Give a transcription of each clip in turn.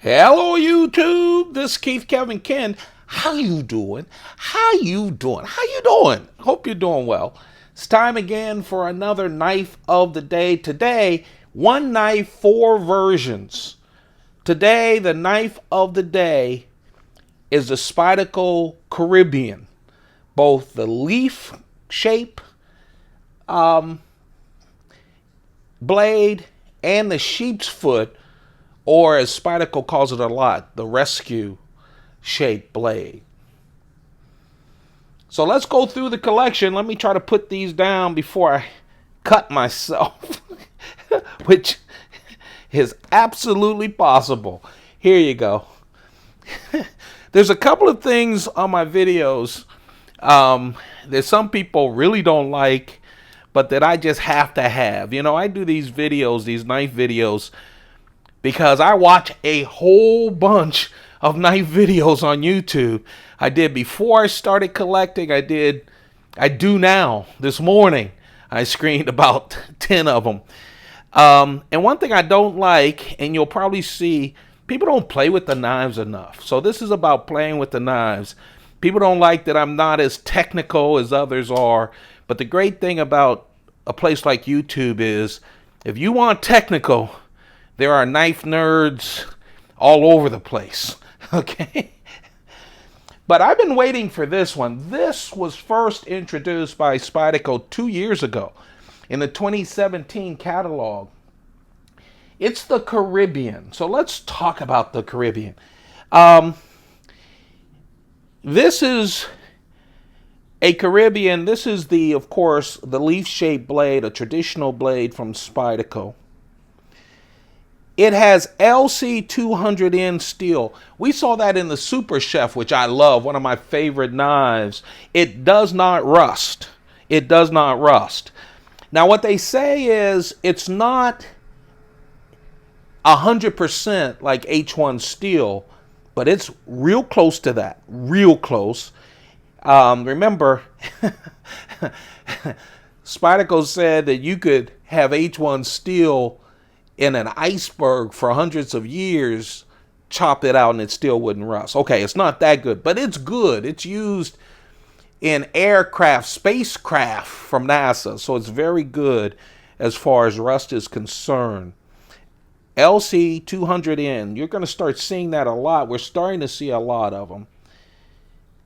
Hello YouTube, this is Keith Kevin Ken. How you doing? How you doing? How you doing? Hope you're doing well. It's time again for another knife of the day. Today, one knife, four versions. Today, the knife of the day is the Spyderco Caribbean. Both the leaf shape blade and the sheepsfoot, or as Spyderco calls it a lot, the rescue shaped blade. So let's go through the collection. Let me try to put these down before I cut myself, which is absolutely possible. Here you go. There's a couple of things on my videos that some people really don't like, but that I just have to have. You know, I do these videos, these knife videos, because I watch a whole bunch of knife videos on YouTube. I did before I started collecting. I do now. This morning, I screened about 10 of them. And one thing I don't like, and you'll probably see, people don't play with the knives enough. So this is about playing with the knives. People don't like that I'm not as technical as others are. But the great thing about a place like YouTube is, if you want technical, there are knife nerds all over the place, okay? But I've been waiting for this one. This was first introduced by Spyderco 2 years ago in the 2017 catalog. It's the Caribbean. So let's talk about the Caribbean. This is a Caribbean. This is of course, the leaf-shaped blade, a traditional blade from Spyderco. It has LC200N steel. We saw that in the Super Chef, which I love, one of my favorite knives. It does not rust. It does not rust. Now, what they say is it's not 100% like H1 steel, but it's real close to that. Real close. Remember, Spyderco said that you could have H1 steel in an iceberg for hundreds of years, chop it out and it still wouldn't rust. Okay, it's not that good, but it's good. It's used in aircraft, spacecraft from NASA, so it's very good as far as rust is concerned. LC200N, you're going to start seeing that a lot. We're starting to see a lot of them.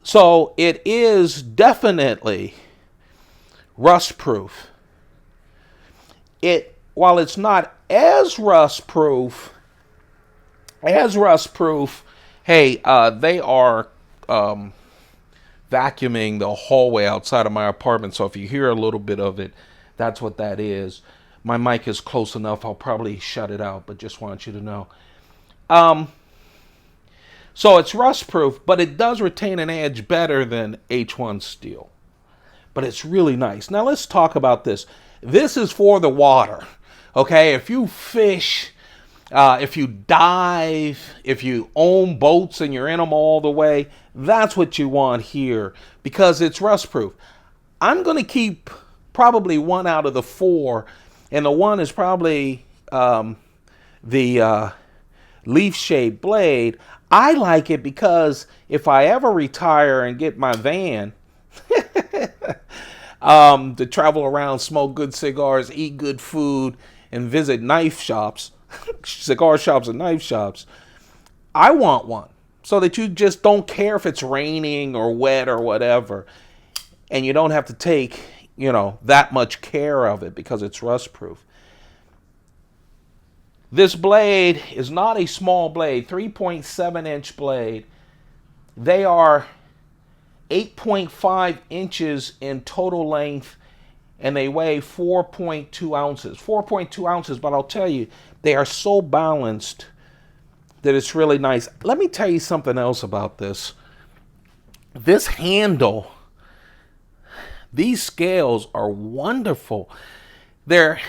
So it is definitely rust-proof. While it's not as rust-proof, hey, they are vacuuming the hallway outside of my apartment. So if you hear a little bit of it, that's what that is. My mic is close enough. I'll probably shut it out, but just want you to know. So it's rust-proof, but it does retain an edge better than H1 steel. But it's really nice. Now let's talk about this. This is for the water. Okay, if you fish, if you dive, if you own boats and you're in them all the way, that's what you want here because it's rust-proof. I'm going to keep probably one out of the four, and the one is probably the leaf-shaped blade. I like it because if I ever retire and get my van to travel around, smoke good cigars, eat good food, and visit knife shops, cigar shops and knife shops, I want one so that you just don't care if it's raining or wet or whatever, and you don't have to take, that much care of it because it's rust-proof. This blade is not a small blade, 3.7-inch blade. They are 8.5 inches in total length, and they weigh 4.2 ounces. 4.2 ounces, but I'll tell you, they are so balanced that it's really nice. Let me tell you something else about this. This handle, these scales are wonderful. They're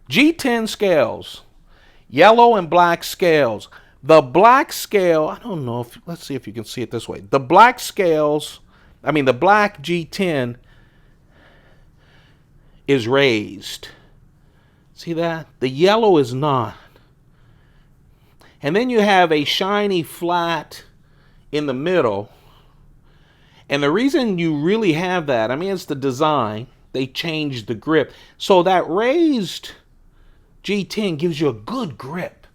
G10 scales, yellow and black scales. The black scale, I don't know if, let's see if you can see it this way. The black scales, the black G10 is raised. See that? The yellow is not. And then you have a shiny flat in the middle. And the reason you really have that, I mean, it's the design. They changed the grip. So that raised G10 gives you a good grip.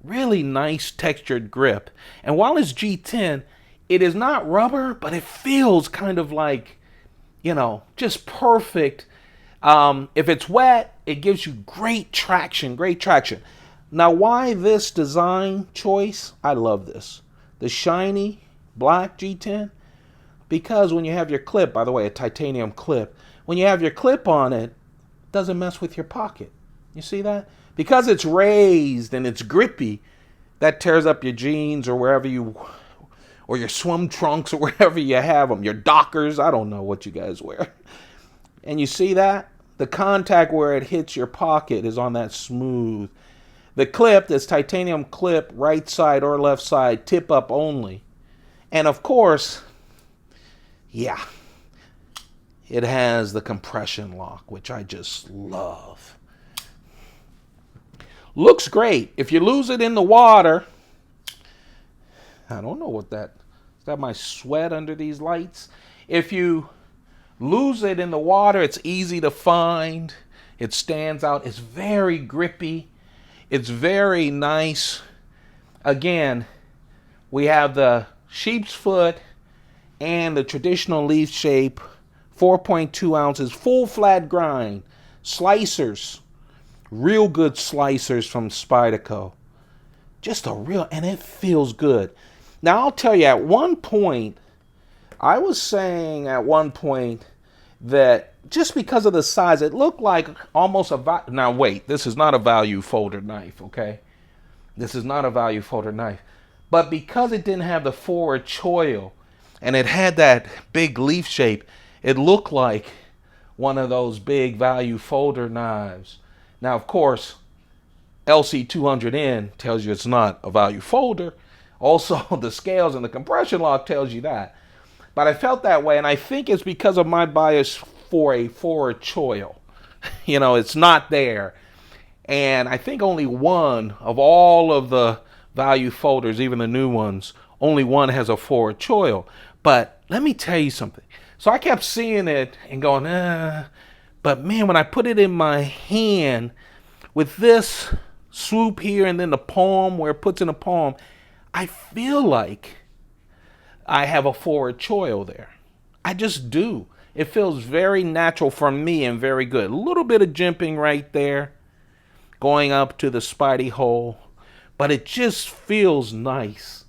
Really nice textured grip. And while it's G10, it is not rubber, but it feels kind of like, just perfect. If it's wet, it gives you great traction, great traction. Now, why this design choice? I love this. The shiny black G10. Because when you have your clip, by the way, a titanium clip, when you have your clip on it, it doesn't mess with your pocket. You see that? Because it's raised and it's grippy, that tears up your jeans or wherever or your swim trunks or wherever you have them, your Dockers, I don't know what you guys wear. And you see that? The contact where it hits your pocket is on that smooth. The clip, this titanium clip, right side or left side, tip up only. And of course, yeah, it has the compression lock, which I just love. Looks great. If you lose it in the water, I don't know what is that my sweat under these lights? If you lose it in the water, it's easy to find. It stands out. It's very grippy. It's very nice. Again, we have the Sheepsfoot and the traditional leaf shape, 4.2 ounces, full flat grind, slicers, real good slicers from Spyderco. Just and it feels good. Now, I'll tell you, at one point, I was saying that just because of the size, it looked like almost now wait, this is not a value folder knife, okay? This is not a value folder knife. But because it didn't have the forward choil, and it had that big leaf shape, it looked like one of those big value folder knives. Now, of course, LC200N tells you it's not a value folder. Also, the scales and the compression lock tells you that. But I felt that way, and I think it's because of my bias for a forward choil. It's not there. And I think only one of all of the value folders, even the new ones, only one has a forward choil. But let me tell you something. So I kept seeing it and going, But man, when I put it in my hand with this swoop here and then the palm where it puts in the palm, I feel like I have a forward choil there. I just do. It feels very natural for me and very good. A little bit of jimping right there, going up to the Spidey hole, but it just feels nice.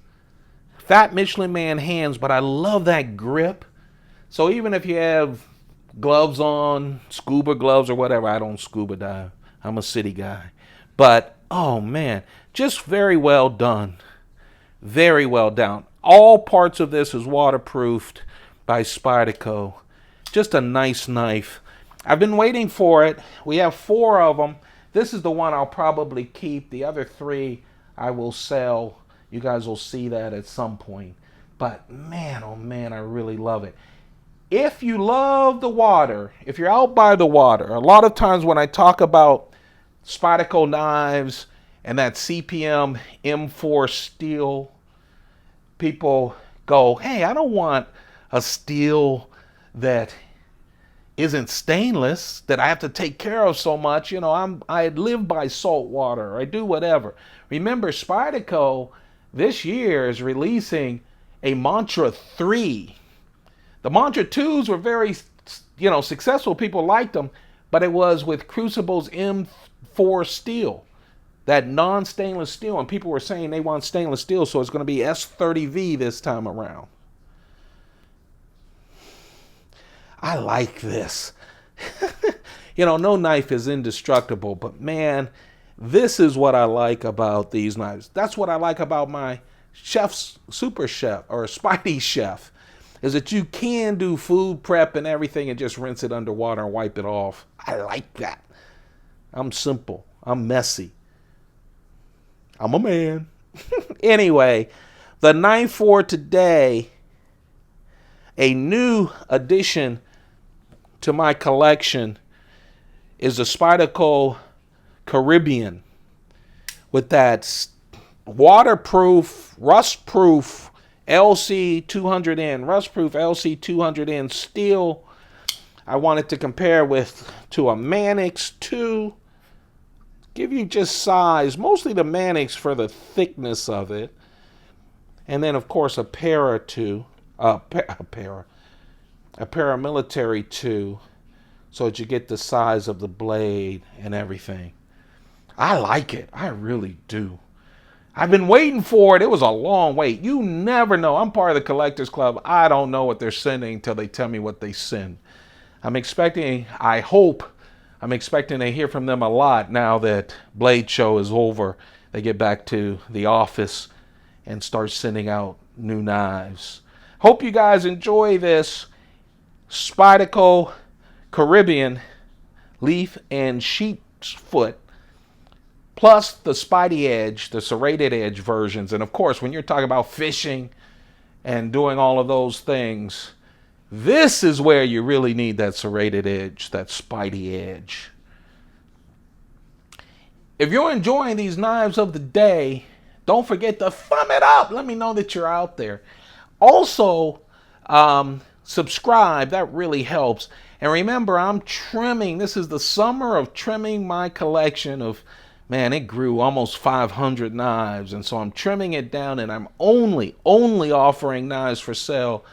Fat Michelin Man hands, but I love that grip. So even if you have gloves on, scuba gloves or whatever, I don't scuba dive. I'm a city guy. But, oh man, just very well done. Very well done. All parts of this is waterproofed by Spyderco. Just a nice knife. I've been waiting for it. We have 4 of them. This is the one I'll probably keep. The other 3 I will sell. You guys will see that at some point. But man, oh man, I really love it. If you love the water, if you're out by the water, a lot of times when I talk about Spyderco knives and that CPM M4 steel, people go, hey, I don't want a steel that isn't stainless, that I have to take care of so much. I live by salt water. I do whatever. Remember, Spyderco this year is releasing a Mantra 3. The Mantra 2s were very, successful. People liked them, but it was with Crucible's M4 steel, that non-stainless steel, and people were saying they want stainless steel, so it's going to be S30V this time around. I like this. No knife is indestructible, but man, this is what I like about these knives. That's what I like about my Chef's Super Chef or Spidey Chef, is that you can do food prep and everything and just rinse it underwater and wipe it off. I like that. I'm simple. I'm messy. I'm a man. Anyway, the knife for today, a new addition to my collection, is the Spyderco Caribbean with that waterproof, rust-proof LC200N, rust-proof LC200N steel. I wanted to compare to a Manix 2. Give you just size, mostly the Manix for the thickness of it. And then, of course, a Para 2, a paramilitary 2, so that you get the size of the blade and everything. I like it. I really do. I've been waiting for it. It was a long wait. You never know. I'm part of the Collectors Club. I don't know what they're sending until they tell me what they send. I'm expecting to hear from them a lot now that Blade Show is over. They get back to the office and start sending out new knives. Hope you guys enjoy this Spyderco Caribbean leaf and Sheepsfoot, plus the Spidey Edge, the serrated edge versions. And of course, when you're talking about fishing and doing all of those things, this is where you really need that serrated edge, that Spidey Edge. If you're enjoying these knives of the day, don't forget to thumb it up. Let me know that you're out there. Also, subscribe. That really helps. And remember, I'm trimming. This is the summer of trimming my collection of, man, it grew almost 500 knives. And so I'm trimming it down, and I'm only offering knives for sale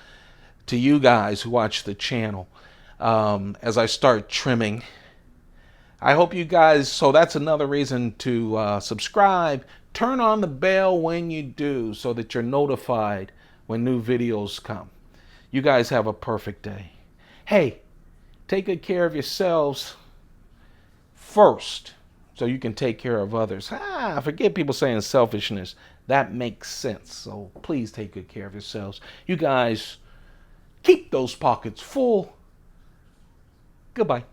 to you guys who watch the channel as I start trimming. I hope you guys, so that's another reason to subscribe. Turn on the bell when you do so that you're notified when new videos come. You guys have a perfect day. Hey, take good care of yourselves first so you can take care of others. Forget people saying selfishness. That makes sense. So please take good care of yourselves. You guys keep those pockets full. Goodbye.